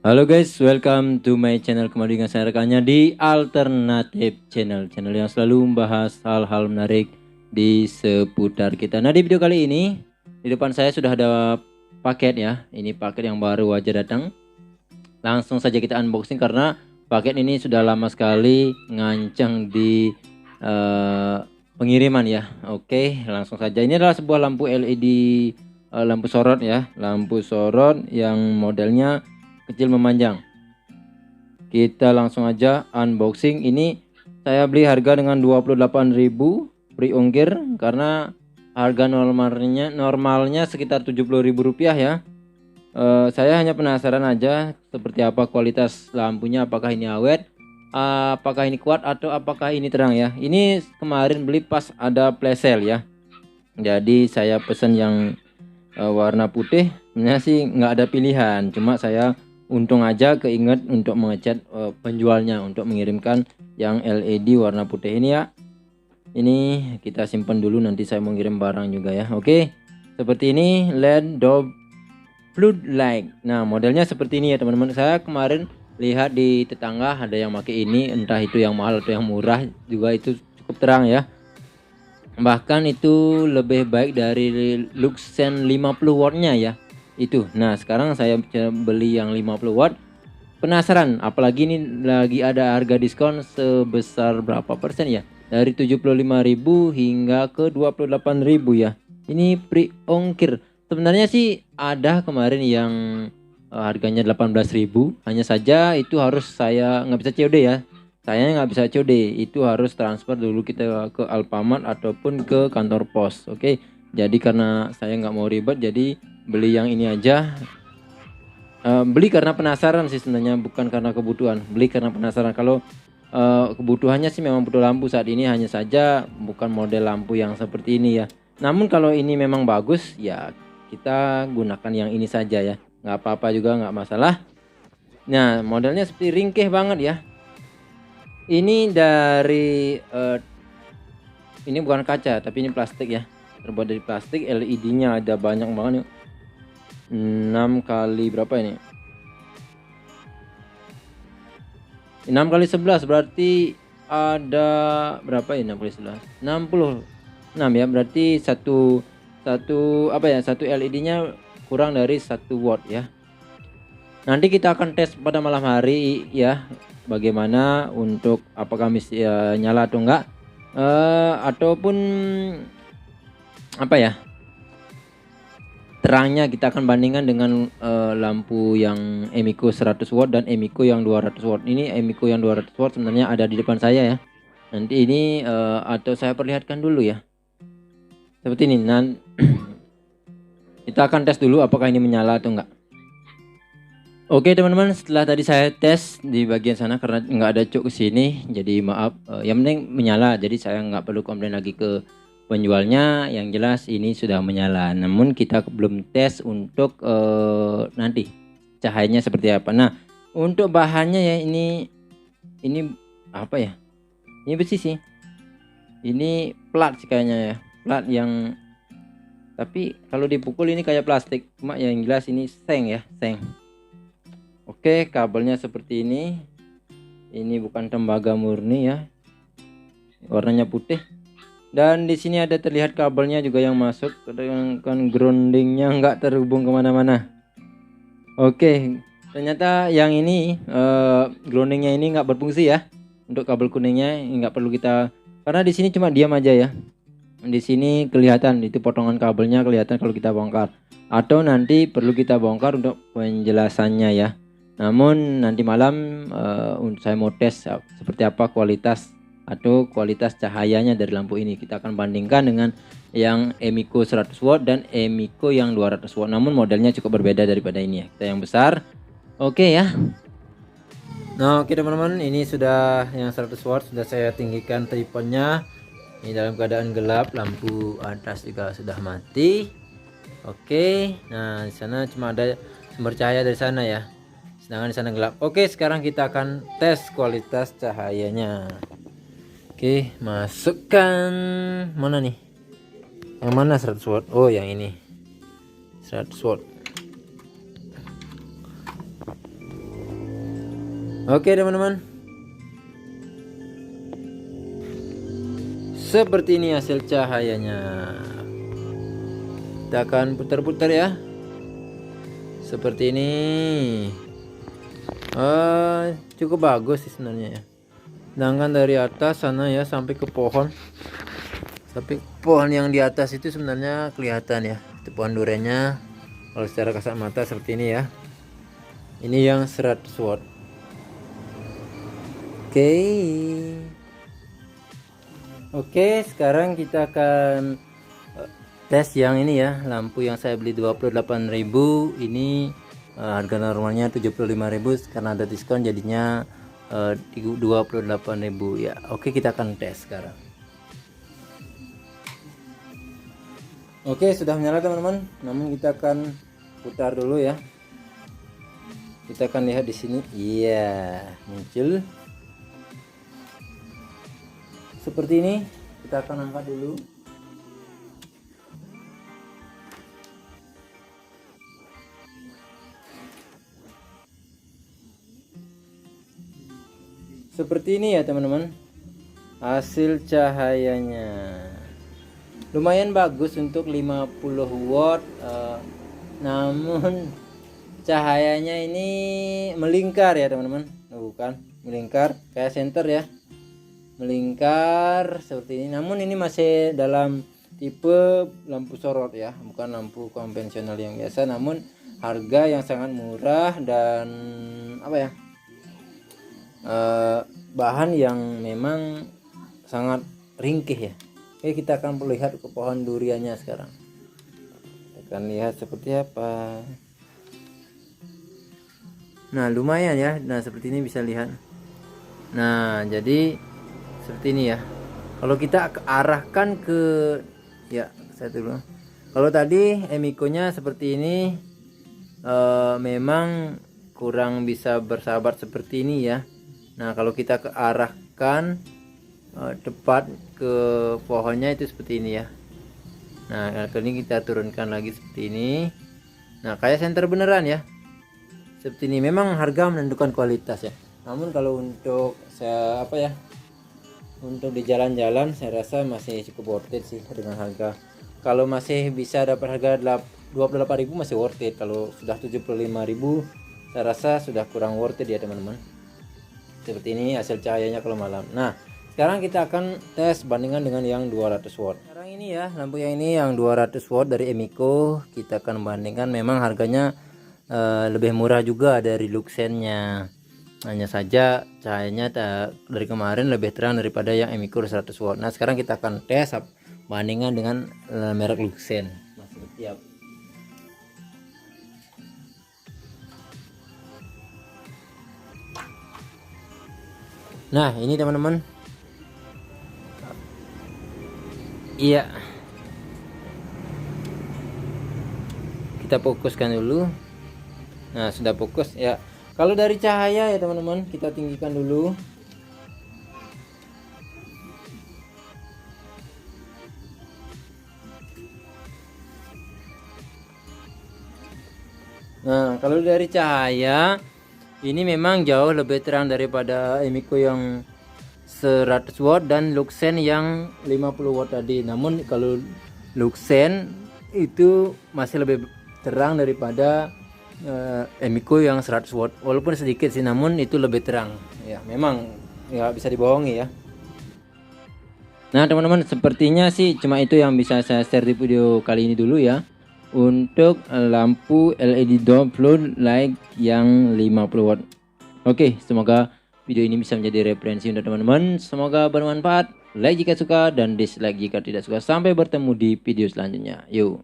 Halo guys, welcome to my channel. Kembali dengan saya rekannya di Alternative Channel, channel yang selalu membahas hal-hal menarik di seputar kita. Nah, di video kali ini di depan saya sudah ada paket ya. Ini paket yang baru aja datang. Langsung saja kita unboxing karena paket ini sudah lama sekali ngancang di pengiriman ya. Oke, langsung saja. Ini adalah sebuah lampu LED, lampu sorot ya, lampu sorot yang modelnya kecil memanjang. Kita langsung aja unboxing. Ini saya beli harga dengan 28.000 free ongkir karena harga normalnya sekitar 70.000 rupiah ya. Saya hanya penasaran aja seperti apa kualitas lampunya, apakah ini awet, apakah ini kuat atau apakah ini terang ya. Ini kemarin beli pas ada flash sale ya. Jadi saya pesan yang warna putih. Sebenarnya sih nggak ada pilihan, cuma saya untung aja keinget untuk mengecat penjualnya untuk mengirimkan yang LED warna putih ini ya. Ini kita simpan dulu, nanti saya mau ngirim barang juga ya. Oke, seperti ini LED Dob Floodlight. Nah, modelnya seperti ini ya teman-teman. Saya kemarin lihat di tetangga ada yang pakai ini, entah itu yang mahal atau yang murah juga, itu cukup terang ya. Bahkan itu lebih baik dari Luxen 50 wattnya ya itu. Nah, sekarang saya beli yang 50 watt. Penasaran, apalagi ini lagi ada harga diskon sebesar berapa persen ya, dari 75.000 hingga ke 28.000 ya. Ini free ongkir. Sebenarnya sih ada kemarin yang harganya 18.000, hanya saja itu harus saya nggak bisa COD ya. Saya nggak bisa COD, itu harus transfer dulu kita ke Alfamart ataupun ke kantor pos. Oke, jadi karena saya nggak mau ribet, jadi beli yang ini aja. Beli karena penasaran sih sebenarnya, bukan karena kebutuhan. Beli karena penasaran. Kalau kebutuhannya sih memang butuh lampu saat ini, hanya saja bukan model lampu yang seperti ini ya. Namun kalau ini memang bagus ya, kita gunakan yang ini saja ya, nggak apa-apa juga, nggak masalah. Nah, modelnya seperti ringkih banget ya. Ini dari ini bukan kaca tapi ini plastik ya, terbuat dari plastik. LED-nya ada banyak banget nih. 6 kali berapa ini, 6 kali 11 berarti ada berapa ya, 6 kali 11 66 ya, berarti satu apa ya, satu LED-nya kurang dari 1 watt ya. Nanti kita akan tes pada malam hari ya, bagaimana untuk apakah nyala atau enggak, ataupun apa ya, terangnya kita akan bandingkan dengan lampu yang Emiko 100 watt dan Emiko yang 200 watt. Ini Emiko yang 200 watt sebenarnya ada di depan saya ya. Nanti ini atau saya perlihatkan dulu ya. Seperti ini. Kita akan tes dulu apakah ini menyala atau enggak. Oke teman-teman, setelah tadi saya tes di bagian sana karena nggak ada cuk ke sini, jadi maaf. Yang penting menyala, jadi saya nggak perlu komplain lagi ke penjualnya. Yang jelas ini sudah menyala. Namun kita belum tes untuk nanti cahayanya seperti apa. Nah, untuk bahannya ya, ini apa ya? Ini besi sih. Ini plat sih kayaknya ya, plat yang, tapi kalau dipukul ini kayak plastik. Cuma yang jelas ini seng ya, seng. Oke, kabelnya seperti ini. Ini bukan tembaga murni ya. Warnanya putih. Dan di sini ada terlihat kabelnya juga yang masuk, sedangkan groundingnya nggak terhubung kemana-mana. Oke, ternyata yang ini groundingnya ini nggak berfungsi ya. Untuk kabel kuningnya nggak perlu kita, karena di sini cuma diam aja ya. Di sini kelihatan itu potongan kabelnya, kelihatan kalau kita bongkar. Atau nanti perlu kita bongkar untuk penjelasannya ya. Namun nanti malam saya mau tes seperti apa kualitas atau kualitas cahayanya dari lampu ini. Kita akan bandingkan dengan yang Emiko 100 watt dan Emiko yang 200 watt. Namun modelnya cukup berbeda daripada ini ya. Kita yang besar. Oke ya. Nah, oke teman-teman, ini sudah yang 100 watt sudah saya tinggikan triponnya. Ini dalam keadaan gelap, lampu atas juga sudah mati. Oke, nah di sana cuma ada sumber cahaya dari sana ya, sedangkan di sana gelap. Oke, sekarang kita akan tes kualitas cahayanya. Oke, masukkan mana nih? Yang mana 100 watt? Oh, yang ini 100 watt. Oke teman-teman, seperti ini hasil cahayanya. Kita akan putar-putar ya, seperti ini. Cukup bagus sih sebenarnya ya. Sedangkan dari atas sana ya sampai ke pohon, yang di atas itu sebenarnya kelihatan ya, itu pohon duriannya. Kalau secara kasat mata seperti ini ya. Ini yang 100 watt. Oke, sekarang kita akan tes yang ini ya, lampu yang saya beli 28.000 ini, harga normalnya 75.000, karena ada diskon jadinya 28.000 ya. Oke, kita akan tes sekarang. Oke, sudah menyala teman-teman, namun kita akan putar dulu ya. Kita akan lihat di sini, iya muncul seperti ini. Kita akan angkat dulu. Seperti ini ya teman-teman, hasil cahayanya. Lumayan bagus untuk 50 watt, namun cahayanya ini melingkar ya teman-teman. Bukan melingkar kayak senter ya, melingkar seperti ini. Namun ini masih dalam tipe lampu sorot ya, bukan lampu konvensional yang biasa. Namun harga yang sangat murah dan apa ya, bahan yang memang sangat ringkih ya. Oke, kita akan melihat ke pohon duriannya sekarang. Kita akan lihat seperti apa. Nah lumayan ya, nah seperti ini bisa lihat. Nah jadi seperti ini ya. Kalau kita arahkan ke ya, saya dulu. Kalau tadi Emiko nya seperti ini, memang kurang bisa bersahabat seperti ini ya. Nah kalau kita arahkan tepat ke pohonnya itu seperti ini ya. Nah kali ini kita turunkan lagi seperti ini. Nah kayak senter beneran ya, seperti ini. Memang harga menentukan kualitas ya, namun kalau untuk saya apa ya, untuk di jalan-jalan saya rasa masih cukup worth it sih dengan harga. Kalau masih bisa dapat harga 28.000 masih worth it. Kalau sudah 75.000 saya rasa sudah kurang worth it ya teman-teman. Seperti ini hasil cahayanya kalau malam. Nah sekarang kita akan tes bandingan dengan yang 200 watt. Sekarang ini ya, lampu yang ini yang 200 watt dari Emiko, kita akan bandingkan. Memang harganya lebih murah juga dari Luxennya. Hanya saja cahayanya dari kemarin lebih terang daripada yang Emiko 100 watt. Nah sekarang kita akan tes bandingan dengan merek Luxen. Masih siap. Nah ini teman-teman, iya, kita fokuskan dulu. Nah sudah fokus ya. Kalau dari cahaya ya teman-teman, kita tinggikan dulu. Nah kalau dari cahaya ini memang jauh lebih terang daripada Emiko yang 100 watt dan Luxen yang 50 watt tadi. Namun kalau Luxen itu masih lebih terang daripada Emiko yang 100 watt, walaupun sedikit sih, namun itu lebih terang ya. Memang nggak bisa dibohongi ya. Nah teman-teman, sepertinya sih cuma itu yang bisa saya share di video kali ini dulu ya, untuk lampu LED dome flood light yang 50 watt. Oke, semoga video ini bisa menjadi referensi untuk teman-teman. Semoga bermanfaat. Like jika suka dan dislike jika tidak suka. Sampai bertemu di video selanjutnya. Yuk.